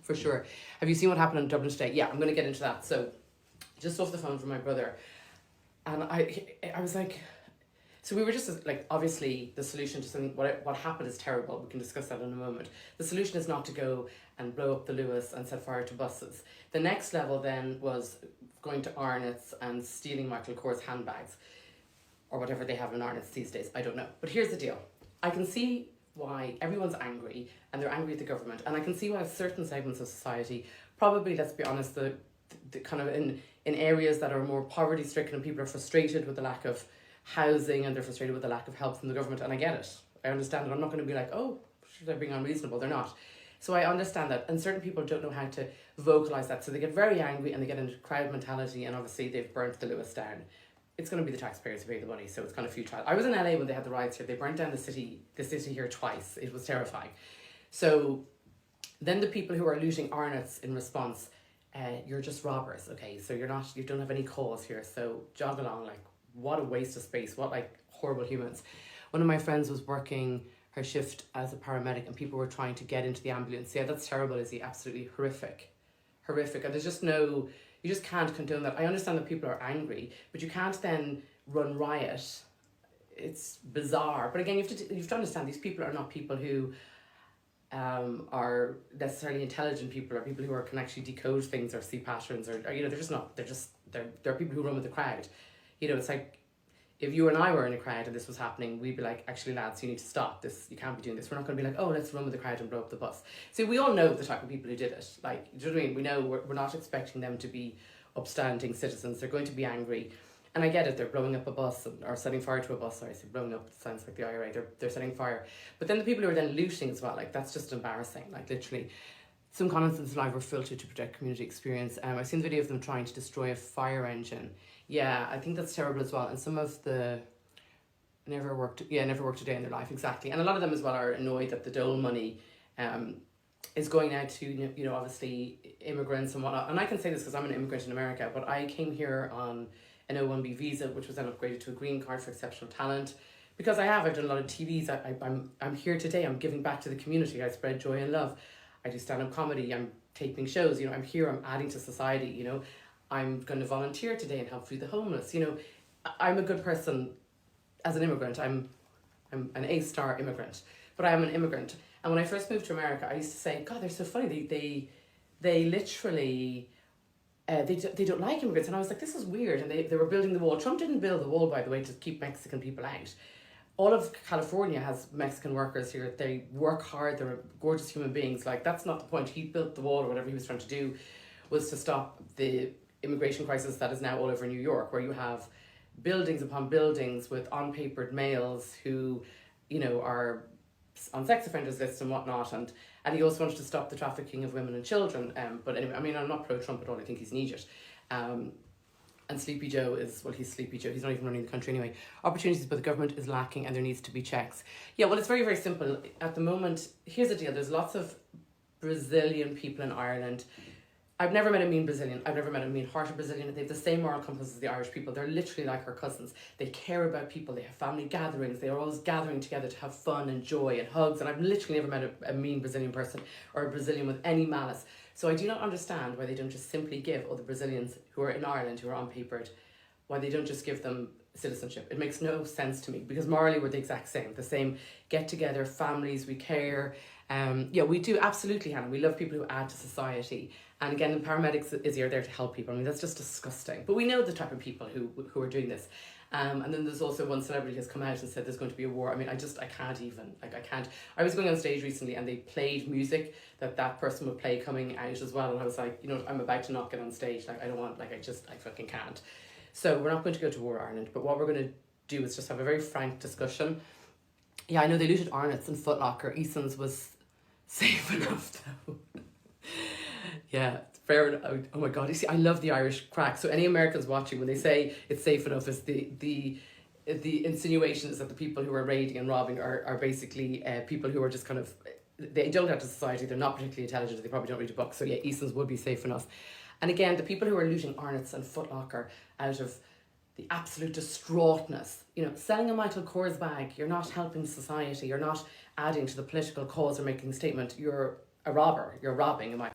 for sure. Have you seen what happened in Dublin today? Yeah, I'm going to get into that. So, just off the phone from my brother, and I was like, so we were just like, obviously the solution to something, what happened is terrible. We can discuss that in a moment. The solution is not to go and blow up the Lewis and set fire to buses. The next level then was going to Arnott's and stealing Michael Kors handbags, or whatever they have in Arnott's these days. I don't know. But here's the deal. I can see why everyone's angry, and they're angry at the government, and I can see why certain segments of society, probably, let's be honest, the kind of in areas that are more poverty stricken, and people are frustrated with the lack of housing, and they're frustrated with the lack of help from the government, and I get it. I understand it. I'm not going to be like, oh, they're being unreasonable. They're not. So I understand that, and certain people don't know how to vocalise that, so they get very angry and they get into crowd mentality, and obviously they've burnt the Lewis down. It's going to be the taxpayers who pay the money, so it's kind of futile. I was in LA when they had the riots here. They burnt down the city here twice. It was terrifying. So then the people who are looting Arnott's in response, you're just robbers, okay? So you don't have any cause here, so jog along. Like, what a waste of space. What, like, horrible humans. One of my friends was working her shift as a paramedic, and people were trying to get into the ambulance. Yeah, that's terrible, Izzy. Absolutely horrific. Horrific. And there's just no... You just can't condone that. I understand that people are angry, but you can't then run riot. It's bizarre. But again, you have to understand, these people are not people who are necessarily intelligent people, or people who can actually decode things or see patterns, or they're just not. They're people who run with the crowd. It's like, if you and I were in a crowd and this was happening, we'd be like, actually, lads, you need to stop this. You can't be doing this. We're not going to be like, oh, let's run with the crowd and blow up the bus. See, we all know the type of people who did it. Like, do you know what I mean? We know we're not expecting them to be upstanding citizens. They're going to be angry. And I get it. They're blowing up a bus or setting fire to a bus. Sorry, I say blowing up sounds like the IRA. They're setting fire. But then the people who are then looting as well, like, that's just embarrassing. Like, literally. Some comments in live were filtered to protect community experience. I've seen the video of them trying to destroy a fire engine. Yeah, I think that's terrible as well. And some of the... never worked a day in their life, exactly. And a lot of them as well are annoyed that the dole money is going out to, obviously immigrants and whatnot. And I can say this because I'm an immigrant in America, but I came here on an O1B visa, which was then upgraded to a green card for exceptional talent. Because I've done a lot of TVs. I'm here today. I'm giving back to the community. I spread joy and love. I do stand-up comedy. I'm taping shows. I'm here. I'm adding to society. I'm going to volunteer today and help feed the homeless. I'm a good person. As an immigrant, I'm an A-star immigrant, but I'm an immigrant. And when I first moved to America, I used to say, God, they're so funny. They literally, they don't like immigrants. And I was like, this is weird. And they were building the wall. Trump didn't build the wall, by the way, to keep Mexican people out. All of California has Mexican workers here. They work hard. They're gorgeous human beings. Like, that's not the point. He built the wall, or whatever he was trying to do, was to stop the immigration crisis that is now all over New York, where you have buildings upon buildings with on-papered males who, are on sex offenders lists and whatnot, and he also wanted to stop the trafficking of women and children. But anyway, I mean, I'm not pro-Trump at all. I think he's an idiot. And Sleepy Joe he's Sleepy Joe. He's not even running the country anyway. Opportunities, but the government is lacking, and there needs to be checks. Yeah, well, it's very, very simple. At the moment, here's the deal. There's lots of Brazilian people in Ireland. I've never met a mean Brazilian. I've never met a mean-hearted Brazilian. They have the same moral compass as the Irish people. They're literally like our cousins. They care about people. They have family gatherings. They are always gathering together to have fun and joy and hugs. And I've literally never met a mean Brazilian person, or a Brazilian with any malice. So I do not understand why they don't just simply give all the Brazilians who are in Ireland, who are unpapered, why they don't just give them citizenship. It makes no sense to me, because morally we're the exact same. The same get-together, families, we care. Yeah, we do, absolutely, Hannah. We love people who add to society. And again, the paramedics are there to help people. I mean, that's just disgusting. But we know the type of people who are doing this. And then there's also one celebrity has come out and said there's going to be a war. I mean, I can't even. I can't. I was going on stage recently and they played music that person would play coming out as well. And I was like, I'm about to not get on stage. Like, I don't want, I fucking can't. So we're not going to go to war, Ireland. But what we're going to do is just have a very frank discussion. Yeah, I know they looted Arnott's and Foot Locker. Eason's was safe enough, though. Yeah, fair enough. Oh my God, you see, I love the Irish crack. So any Americans watching, when they say it's safe enough, is the insinuations that the people who are raiding and robbing are basically people who are just kind of, they don't have to society, they're not particularly intelligent, they probably don't read a book. So yeah, Eason's would be safe enough. And again, the people who are looting Arnott's and Foot Locker out of the absolute distraughtness, selling a Michael Kors bag, you're not helping society, you're not adding to the political cause or making a statement, you're a robber, you're robbing a Michael